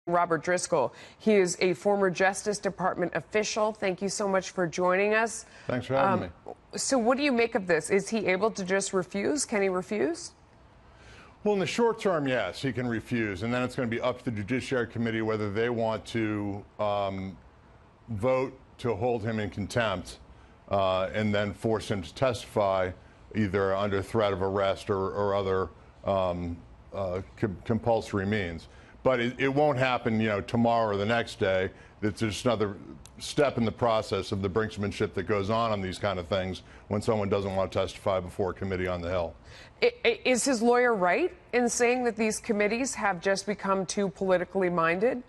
Robert Driscoll. He is a former Justice Department official. Thank you so much for joining us. Thanks for having me. So what do you make of this? Is he able to just refuse? Can he refuse? Well, in the short term, yes, he can refuse. And then it's going to be up to the Judiciary Committee whether they want to vote to hold him in contempt and then force him to testify either under threat of arrest or other compulsory means. But it won't happen, tomorrow or the next day. It's just another step in the process of the brinksmanship that goes on these kind of things when someone doesn't want to testify before a committee on the Hill. Is his lawyer right in saying that these committees have just become too politically minded?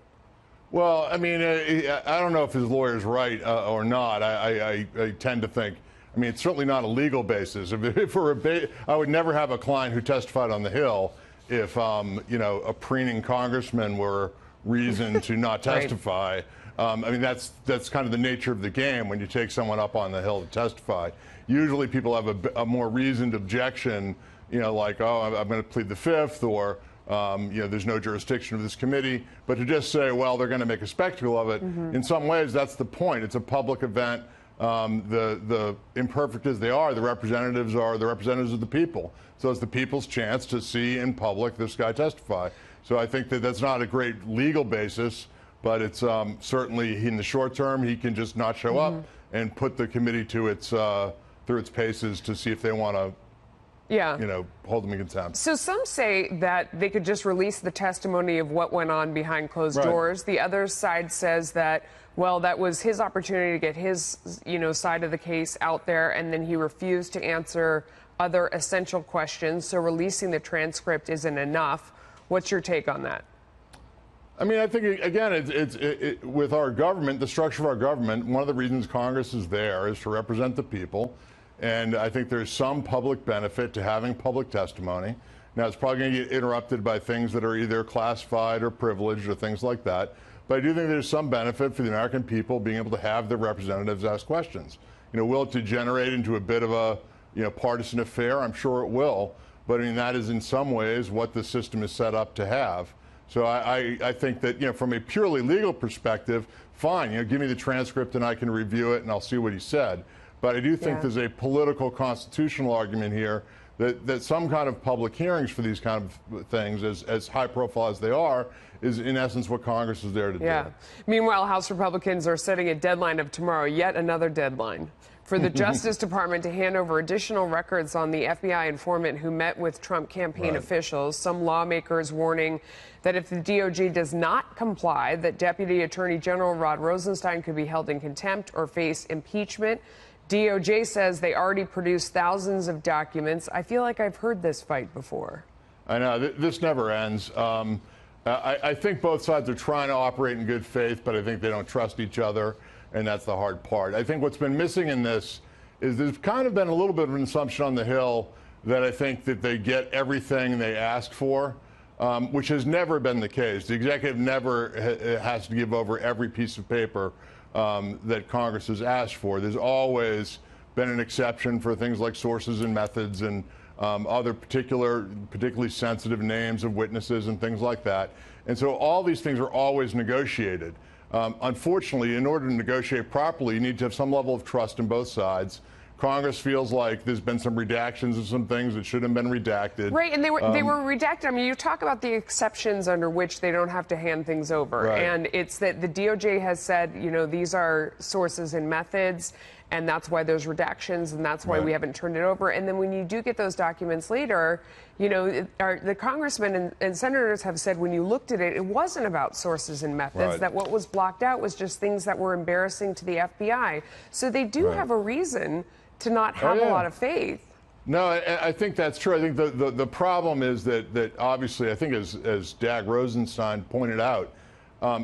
Well, I mean, I don't know if his lawyer's right or not. I tend to think, it's certainly not a legal basis. I would never have a client who testified on the Hill if, a preening congressman were reason to not testify. Right. That's kind of the nature of the game when you take someone up on the Hill to testify. Usually people have a more reasoned objection, like, oh, I'm going to plead the Fifth, or, there's no jurisdiction of this committee. But to just say, well, they're going to make a spectacle of it, in some ways, that's the point. It's a public event. The imperfect as they are, the representatives are the representatives of the people. So it's the people's chance to see in public this guy testify. So I think that that's not a great legal basis, but it's certainly in the short term, he can just not show up and put the committee to its through its paces to see if they want to hold him in contempt. So some say that they could just release the testimony of what went on behind closed doors. The other side says that, well, that was his opportunity to get his, side of the case out there, and then he refused to answer other essential questions. So releasing the transcript isn't enough. What's your take on that? I think, again, with our government, the structure of our government, one of the reasons Congress is there is to represent the people. And I think there's some public benefit to having public testimony. Now, it's probably going to get interrupted by things that are either classified or privileged or things like that. But I do think there's some benefit for the American people being able to have their representatives ask questions. Will it degenerate into a bit of a partisan affair? I'm sure it will. But that is in some ways what the system is set up to have. So I think that, from a purely legal perspective, fine, give me the transcript and I can review it and I'll see what he said. But I do think there's a political constitutional argument here that some kind of public hearings for these kind of things, as high profile as they are, is in essence what Congress is there to do. Meanwhile, House Republicans are setting a deadline of tomorrow, yet another deadline, for the Justice Department to hand over additional records on the FBI informant who met with Trump campaign officials. Some lawmakers warning that if the DOJ does not comply, that Deputy Attorney General Rod Rosenstein could be held in contempt or face impeachment. DOJ says they already produced thousands of documents. I feel like I've heard this fight before. I know. This never ends. I think both sides are trying to operate in good faith, but I think they don't trust each other, and that's the hard part. I think what's been missing in this is there's kind of been a little bit of an assumption on the Hill that I think that they get everything they ask for, which has never been the case. The executive never has to give over every piece of paper that Congress has asked for. There's always been an exception for things like sources and methods and other particularly sensitive names of witnesses and things like that. And so all these things are always negotiated. Unfortunately, in order to negotiate properly, you need to have some level of trust in both sides. Congress feels like there's been some redactions of some things that should have been redacted. Right, and they were redacted. You talk about the exceptions under which they don't have to hand things over. Right. And it's that the DOJ has said, these are sources and methods, and that's why there's redactions, and that's why we haven't turned it over. And then when you do get those documents later, the congressmen and senators have said when you looked at it, it wasn't about sources and methods, that what was blocked out was just things that were embarrassing to the FBI. So they do have a reason to not have a lot of faith. No, I think that's true. I think the problem is that obviously, I think as Dag Rosenstein pointed out,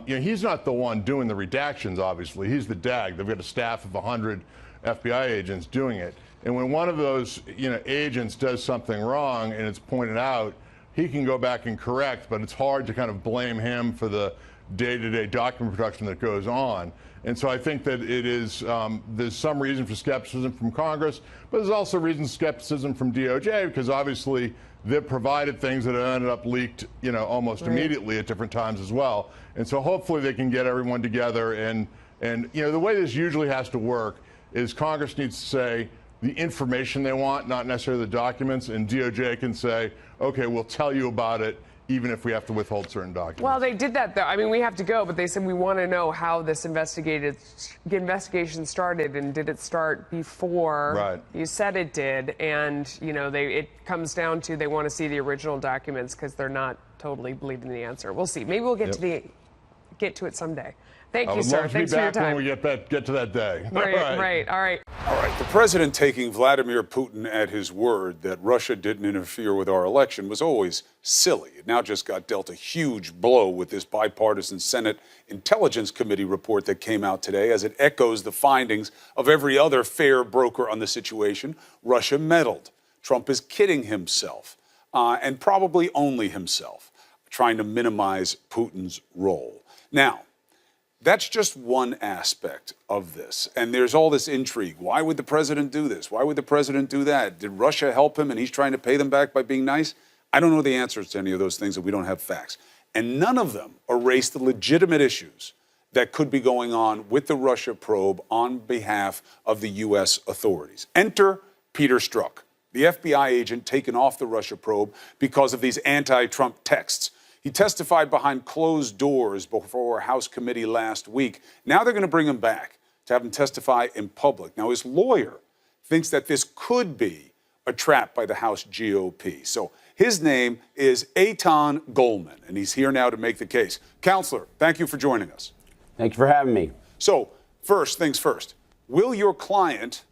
he's not the one doing the redactions, obviously. He's the DAG. They've got a staff of 100 FBI agents doing it. And when one of those agents does something wrong and it's pointed out, he can go back and correct, but it's hard to kind of blame him for the day-to-day document production that goes on. And so I think that it is, there's some reason for skepticism from Congress, but there's also reason for skepticism from DOJ, because obviously they've provided things that have ended up leaked, almost immediately at different times as well. And so hopefully they can get everyone together. And the way this usually has to work is Congress needs to say the information they want, not necessarily the documents, and DOJ can say, okay, we'll tell you about it, even if we have to withhold certain documents. Well, they did that, though. I mean, we have to go, but they said we want to know how this investigation started, and did it start before you said it did? And, it comes down to they want to see the original documents because they're not totally believing the answer. We'll see. Maybe we'll get to it someday. Thank you, sir. Thanks for your time. When we get to that day. Right. All right. The president taking Vladimir Putin at his word that Russia didn't interfere with our election was always silly. It now just got dealt a huge blow with this bipartisan Senate Intelligence Committee report that came out today, as it echoes the findings of every other fair broker on the situation. Russia meddled. Trump is kidding himself, and probably only himself, trying to minimize Putin's role. Now, that's just one aspect of this. And there's all this intrigue. Why would the president do this? Why would the president do that? Did Russia help him and he's trying to pay them back by being nice? I don't know the answers to any of those things, and we don't have facts. And none of them erase the legitimate issues that could be going on with the Russia probe on behalf of the U.S. authorities. Enter Peter Strzok, the FBI agent taken off the Russia probe because of these anti-Trump texts. He testified behind closed doors before a House committee last week. Now they're going to bring him back to have him testify in public. Now, his lawyer thinks that this could be a trap by the House GOP. So his name is Eitan Goldman, and he's here now to make the case. Counselor, thank you for joining us. Thank you for having me. So, first things first, will your client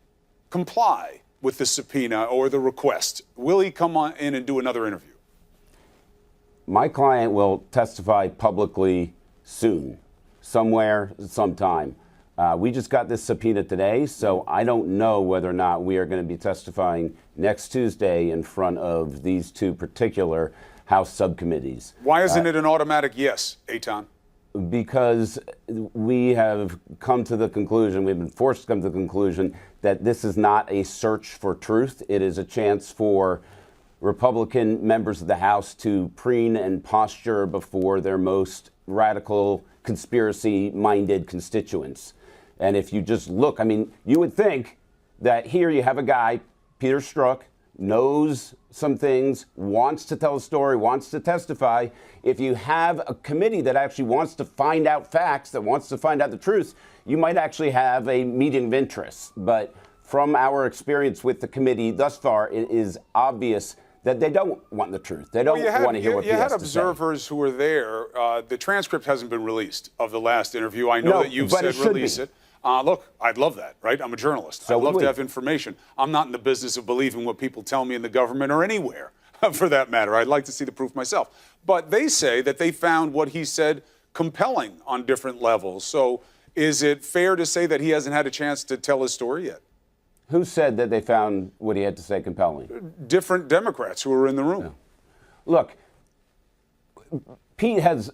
comply with the subpoena or the request? Will he come on in and do another interview? My client will testify publicly soon, somewhere, sometime. We just got this subpoena today, so I don't know whether or not we are going to be testifying next Tuesday in front of these two particular House subcommittees. Why isn't it an automatic yes, Eitan? Because we have come to the conclusion, we've been forced to come to the conclusion that this is not a search for truth. It is a chance for Republican members of the House to preen and posture before their most radical, conspiracy-minded constituents. And if you just look, I mean, you would think that here you have a guy, Peter Strzok, knows some things, wants to tell a story, wants to testify. If you have a committee that actually wants to find out facts, that wants to find out the truth, you might actually have a meeting of interests. But from our experience with the committee thus far, it is obvious that they don't want the truth. They don't want to hear what he has to say. You had observers who were there. The transcript hasn't been released of the last interview. I know that you've said release it. Look, I'd love that, right? I'm a journalist. I'd love to have information. I'm not in the business of believing what people tell me in the government or anywhere, for that matter. I'd like to see the proof myself. But they say that they found what he said compelling on different levels. So is it fair to say that he hasn't had a chance to tell his story yet? Who said that they found what he had to say compelling? Different Democrats who were in the room. Yeah. Look, Pete has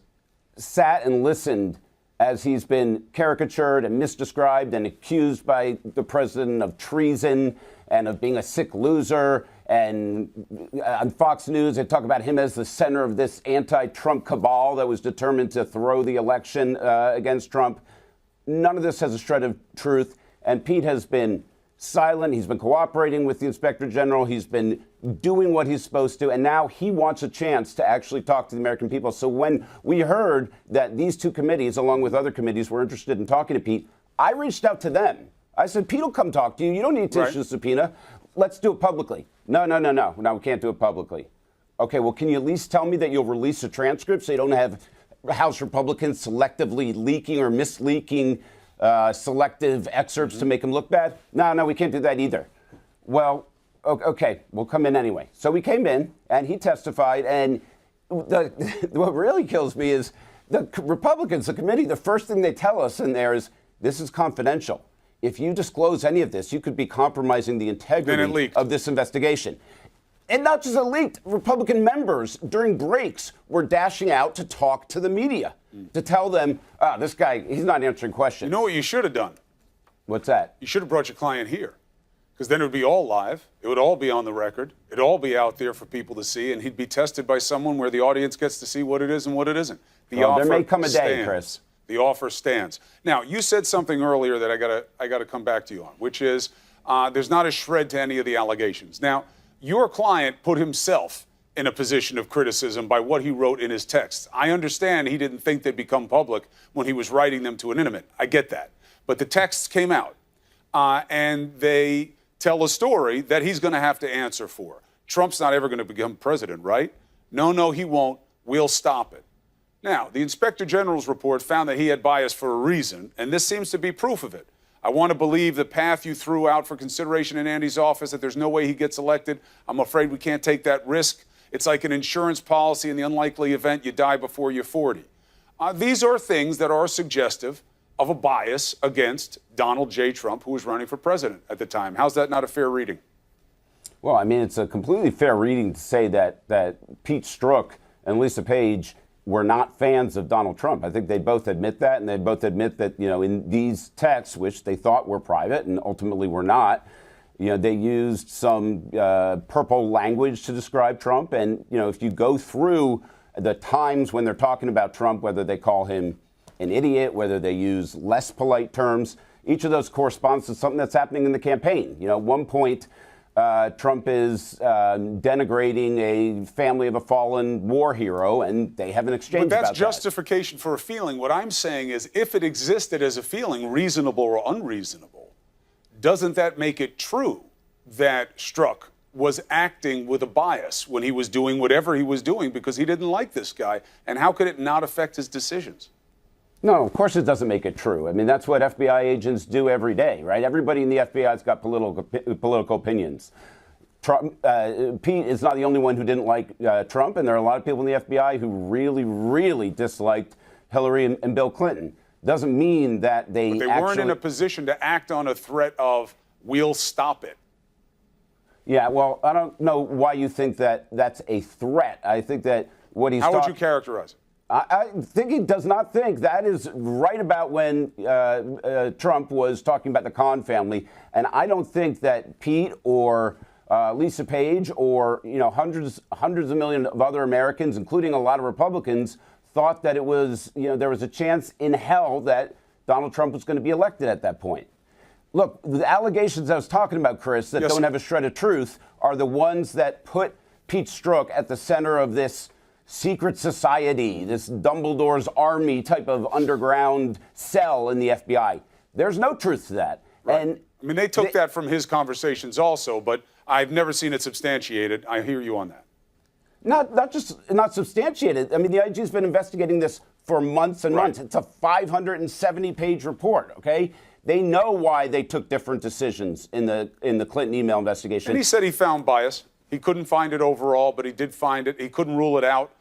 sat and listened as he's been caricatured and misdescribed and accused by the president of treason and of being a sick loser. And on Fox News, they talk about him as the center of this anti-Trump cabal that was determined to throw the election against Trump. None of this has a shred of truth. And Pete has been silent. He's been cooperating with the Inspector General. He's been doing what he's supposed to. And now he wants a chance to actually talk to the American people. So when we heard that these two committees, along with other committees, were interested in talking to Pete, I reached out to them. I said, Pete will come talk to you. You don't need to issue a subpoena. Let's do it publicly. No, we can't do it publicly. Okay, well, can you at least tell me that you'll release a transcript so you don't have House Republicans selectively leaking or misleaking selective excerpts to make him look bad? No, we can't do that either. Well, okay, we'll come in anyway. So we came in, and he testified, and what really kills me is the Republicans, the committee, the first thing they tell us in there is, this is confidential. If you disclose any of this, you could be compromising the integrity of this investigation. And not just it leaked. Republican members during breaks were dashing out to talk to the media. to tell them, this guy, he's not answering questions. You know what you should have done? What's that? You should have brought your client here, because then it would be all live. It would all be on the record. It'd all be out there for people to see, and he'd be tested by someone where the audience gets to see what it is and what it isn't. The offer there may come a day, stands. Chris. The offer stands. Now, you said something earlier that I gotta come back to you on, which is there's not a shred to any of the allegations. Now, your client put himself in a position of criticism by what he wrote in his texts. I understand he didn't think they'd become public when he was writing them to an intimate. I get that. But the texts came out, and they tell a story that he's going to have to answer for. Trump's not ever going to become president, right? No, he won't. We'll stop it. Now, the Inspector General's report found that he had bias for a reason, and this seems to be proof of it. I want to believe the path you threw out for consideration in Andy's office, that there's no way he gets elected. I'm afraid we can't take that risk. It's like an insurance policy in the unlikely event you die before you're 40. These are things that are suggestive of a bias against Donald J. Trump, who was running for president at the time. How's that not a fair reading? Well, I mean, it's a completely fair reading to say that Pete Strzok and Lisa Page were not fans of Donald Trump. I think they both admit that, and they both admit that, in these texts, which they thought were private and ultimately were not, they used some purple language to describe Trump. And, if you go through the times when they're talking about Trump, whether they call him an idiot, whether they use less polite terms, each of those corresponds to something that's happening in the campaign. At one point, Trump is denigrating a family of a fallen war hero, and they have an exchange about that. But that's justification for a feeling. What I'm saying is, if it existed as a feeling, reasonable or unreasonable, doesn't that make it true that Strzok was acting with a bias when he was doing whatever he was doing because he didn't like this guy? And how could it not affect his decisions? No, of course it doesn't make it true. I mean, that's what FBI agents do every day, right? Everybody in the FBI's got political opinions. Pete is not the only one who didn't like Trump, and there are a lot of people in the FBI who really, really disliked Hillary and Bill Clinton. Doesn't mean that they weren't in a position to act on a threat of, we'll stop it. Yeah, well, I don't know why you think that that's a threat. I think that what he's How would you characterize it? I think he does not think. That is right about when Trump was talking about the Khan family. And I don't think that Pete or Lisa Page or hundreds of millions of other Americans, including a lot of Republicans, thought that it was, there was a chance in hell that Donald Trump was going to be elected at that point. Look, the allegations I was talking about, Chris, that don't have a shred of truth are the ones that put Pete Strzok at the center of this secret society, this Dumbledore's army type of underground cell in the FBI. There's no truth to that. Right. And I mean, they took that from his conversations also, but I've never seen it substantiated. I hear you on that. Not substantiated. I mean, the IG's been investigating this for months and months. It's a 570-page report, okay? They know why they took different decisions in the Clinton email investigation. And he said he found bias. He couldn't find it overall, but he did find it. He couldn't rule it out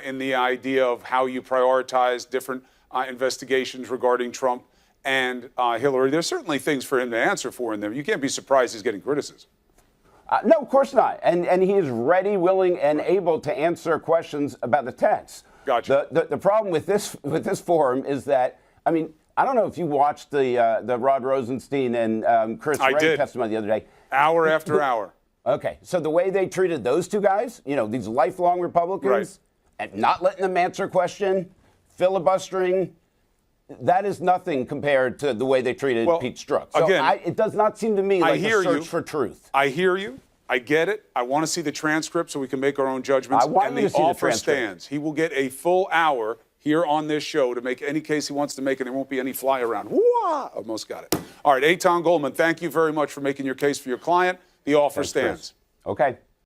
in the idea of how you prioritize different investigations regarding Trump and Hillary. There's certainly things for him to answer for in there. You can't be surprised he's getting criticism. No, of course not. And he is ready, willing, and able to answer questions about the text. Gotcha. The problem with this forum is that, I mean, I don't know if you watched the Rod Rosenstein and Chris Wray testimony the other day. Hour after hour. Okay, so the way they treated those two guys, these lifelong Republicans, and not letting them answer a question, filibustering, that is nothing compared to the way they treated Pete Strzok. So again, it does not seem to me like a search for truth. I hear you. I get it. I want to see the transcript so we can make our own judgments. I want you to see the offer transcript. stands. He will get a full hour here on this show to make any case he wants to make, and there won't be any fly around. Whoa! Almost got it. All right, Eitan Goldman, thank you very much for making your case for your client. The offer stands. Chris. Okay.